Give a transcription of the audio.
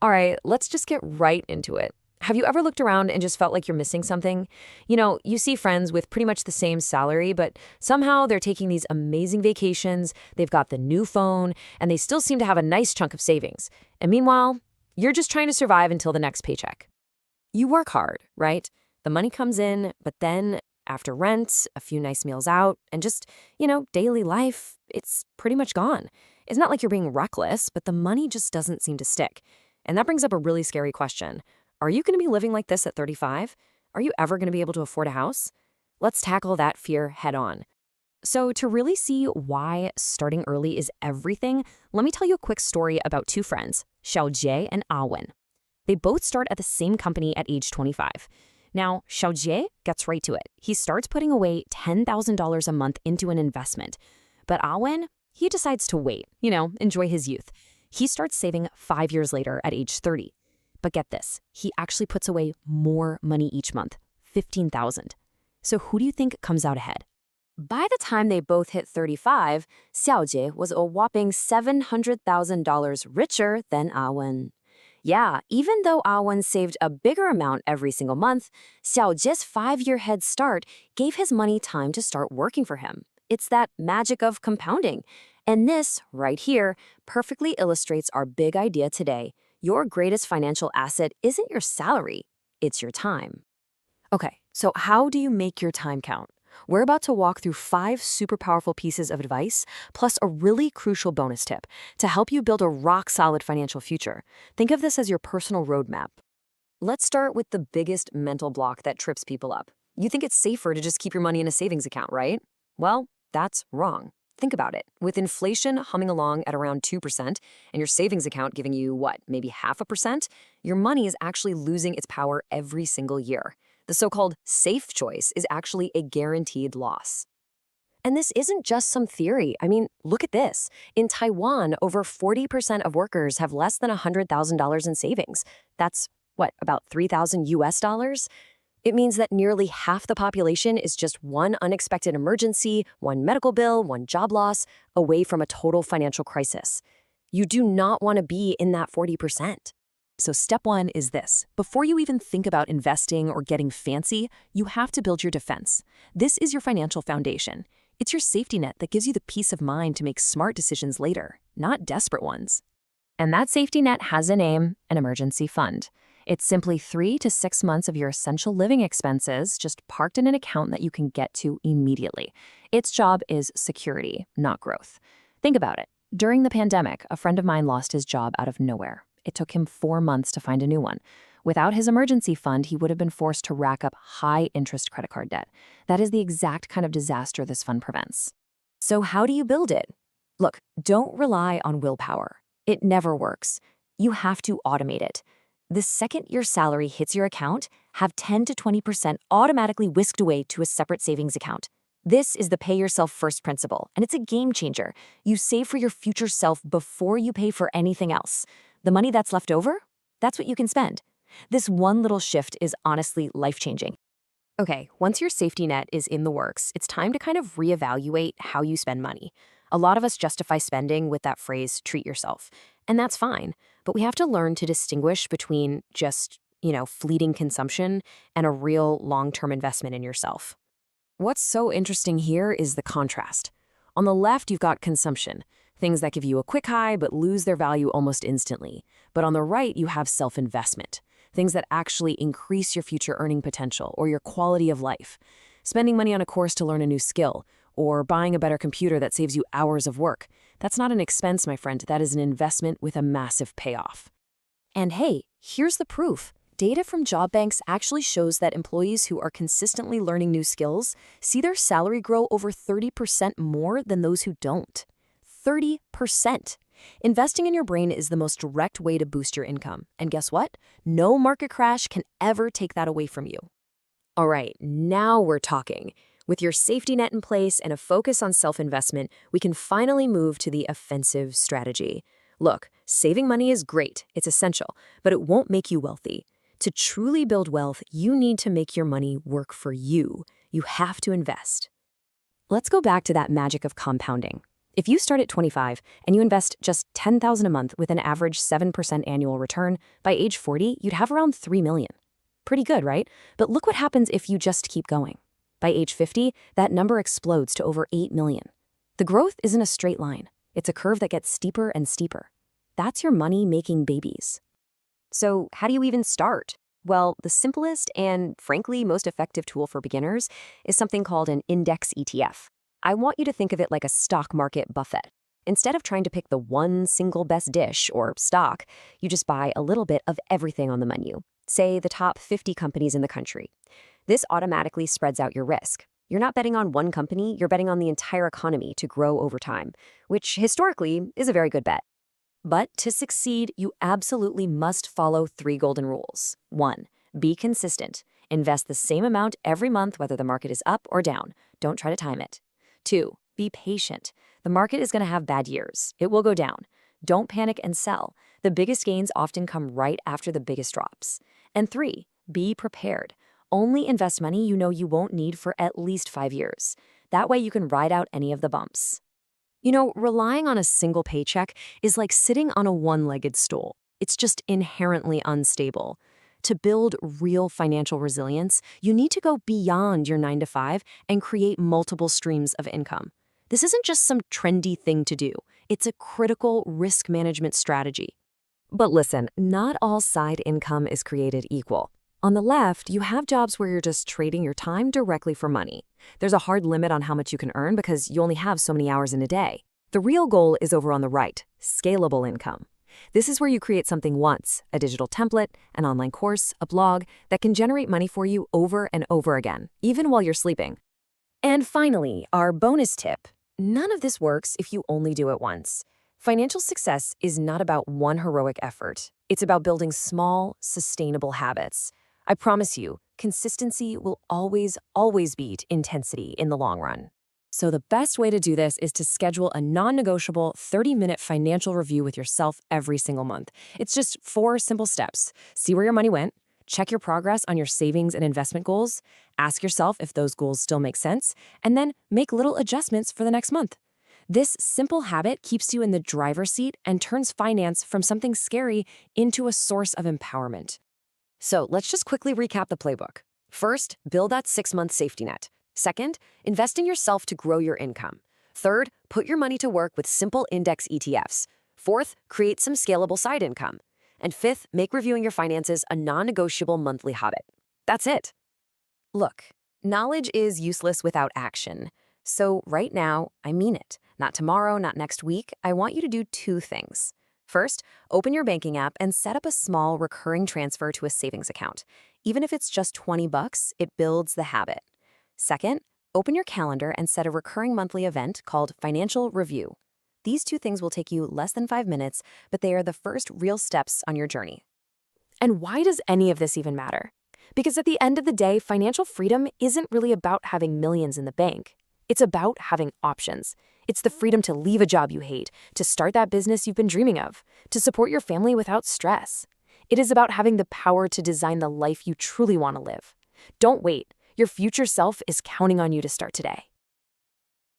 All right, let's just get right into it. Have you ever looked around and just felt like you're missing something? You see friends with pretty much the same salary, but somehow they're taking these amazing vacations, they've got the new phone, and they still seem to have a nice chunk of savings. And meanwhile, you're just trying to survive until the next paycheck. You work hard, right? The money comes in, but then after rent, a few nice meals out, and just, daily life, it's pretty much gone. It's not like you're being reckless, but the money just doesn't seem to stick. And that brings up a really scary question. Are you going to be living like this at 35? Are you ever going to be able to afford a house? Let's tackle that fear head on. So to really see why starting early is everything, let me tell you a quick story about two friends, Xiaojie and Awen. They both start at the same company at age 25. Now, Xiaojie gets right to it. He starts putting away $10,000 a month into an investment. But Awen, he decides to wait, enjoy his youth. He starts saving 5 years later at age 30. But get this, he actually puts away more money each month, $15,000. So who do you think comes out ahead? By the time they both hit 35, Xiaojie was a whopping $700,000 richer than Awen. Yeah, even though Awen saved a bigger amount every single month, Xiaojie's 5-year head start gave his money time to start working for him. It's that magic of compounding. And this, right here, perfectly illustrates our big idea today. Your greatest financial asset isn't your salary, it's your time. Okay, so how do you make your time count? We're about to walk through 5 super powerful pieces of advice, plus a really crucial bonus tip to help you build a rock-solid financial future. Think of this as your personal roadmap. Let's start with the biggest mental block that trips people up. You think it's safer to just keep your money in a savings account, right? Well, that's wrong. Think about it. With inflation humming along at around 2% and your savings account giving you, maybe 0.5%, your money is actually losing its power every single year. The so-called safe choice is actually a guaranteed loss. And this isn't just some theory. I mean, look at this. In Taiwan, over 40% of workers have less than $100,000 in savings. That's, about 3,000 US dollars? It means that nearly half the population is just one unexpected emergency, one medical bill, one job loss, away from a total financial crisis. You do not want to be in that 40%. So step 1 is this. Before you even think about investing or getting fancy, you have to build your defense. This is your financial foundation. It's your safety net that gives you the peace of mind to make smart decisions later, not desperate ones. And that safety net has a name, an emergency fund. It's simply 3 to 6 months of your essential living expenses just parked in an account that you can get to immediately. Its job is security, not growth. Think about it. During the pandemic, a friend of mine lost his job out of nowhere. It took him 4 months to find a new one. Without his emergency fund, he would have been forced to rack up high-interest credit card debt. That is the exact kind of disaster this fund prevents. So how do you build it? Look, don't rely on willpower. It never works. You have to automate it. The second your salary hits your account, have 10 to 20% automatically whisked away to a separate savings account. This is the pay yourself first principle, and it's a game changer. You save for your future self before you pay for anything else. The money that's left over, that's what you can spend. This one little shift is honestly life-changing. Okay, once your safety net is in the works, it's time to kind of reevaluate how you spend money. A lot of us justify spending with that phrase, treat yourself. And that's fine, but we have to learn to distinguish between just, fleeting consumption and a real long-term investment in yourself. What's so interesting here is the contrast. On the left, you've got consumption, things that give you a quick high but lose their value almost instantly. But on the right, you have self-investment, things that actually increase your future earning potential or your quality of life. Spending money on a course to learn a new skill, or buying a better computer that saves you hours of work. That's not an expense, my friend. That is an investment with a massive payoff. And hey, here's the proof. Data from job banks actually shows that employees who are consistently learning new skills see their salary grow over 30% more than those who don't. 30%. Investing in your brain is the most direct way to boost your income. And guess what? No market crash can ever take that away from you. All right, now we're talking. With your safety net in place and a focus on self-investment, we can finally move to the offensive strategy. Look, saving money is great, it's essential, but it won't make you wealthy. To truly build wealth, you need to make your money work for you. You have to invest. Let's go back to that magic of compounding. If you start at 25 and you invest just $10,000 a month with an average 7% annual return, by age 40, you'd have around $3 million. Pretty good, right? But look what happens if you just keep going. By age 50, that number explodes to over $8 million. The growth isn't a straight line. It's a curve that gets steeper and steeper. That's your money making babies. So how do you even start? Well, the simplest and, frankly, most effective tool for beginners is something called an index ETF. I want you to think of it like a stock market buffet. Instead of trying to pick the one single best dish or stock, you just buy a little bit of everything on the menu. Say the top 50 companies in the country. This automatically spreads out your risk. You're not betting on one company, you're betting on the entire economy to grow over time, which historically is a very good bet. But to succeed, you absolutely must follow 3 golden rules. 1. Be consistent. Invest the same amount every month whether the market is up or down. Don't try to time it. 2. Be patient. The market is going to have bad years. It will go down. Don't panic and sell. The biggest gains often come right after the biggest drops. And 3. Be prepared. Only invest money you know you won't need for at least 5 years. That way you can ride out any of the bumps. You know, relying on a single paycheck is like sitting on a one-legged stool. It's just inherently unstable. To build real financial resilience, you need to go beyond your 9 to 5 and create multiple streams of income. This isn't just some trendy thing to do. It's a critical risk management strategy. But listen, not all side income is created equal. On the left, you have jobs where you're just trading your time directly for money. There's a hard limit on how much you can earn because you only have so many hours in a day. The real goal is over on the right, scalable income. This is where you create something once, a digital template, an online course, a blog, that can generate money for you over and over again, even while you're sleeping. And finally, our bonus tip. None of this works if you only do it once. Financial success is not about one heroic effort. It's about building small, sustainable habits. I promise you, consistency will always beat intensity in the long run. So the best way to do this is to schedule a non-negotiable 30-minute financial review with yourself every single month. It's just 4 simple steps. See where your money went, check your progress on your savings and investment goals, ask yourself if those goals still make sense, and then make little adjustments for the next month. This simple habit keeps you in the driver's seat and turns finance from something scary into a source of empowerment. So let's just quickly recap the playbook. First, build that 6-month safety net. Second, invest in yourself to grow your income. Third, put your money to work with simple index ETFs. Fourth, create some scalable side income. And fifth, make reviewing your finances a non-negotiable monthly habit. That's it. Look, knowledge is useless without action. So right now, I mean it. Not tomorrow, not next week. I want you to do 2 things. First, open your banking app and set up a small recurring transfer to a savings account. Even if it's just $20, it builds the habit. Second, open your calendar and set a recurring monthly event called Financial Review. These 2 things will take you less than 5 minutes, but they are the first real steps on your journey. And why does any of this even matter? Because at the end of the day, financial freedom isn't really about having millions in the bank. It's about having options. It's the freedom to leave a job you hate, to start that business you've been dreaming of, to support your family without stress. It is about having the power to design the life you truly want to live. Don't wait. Your future self is counting on you to start today.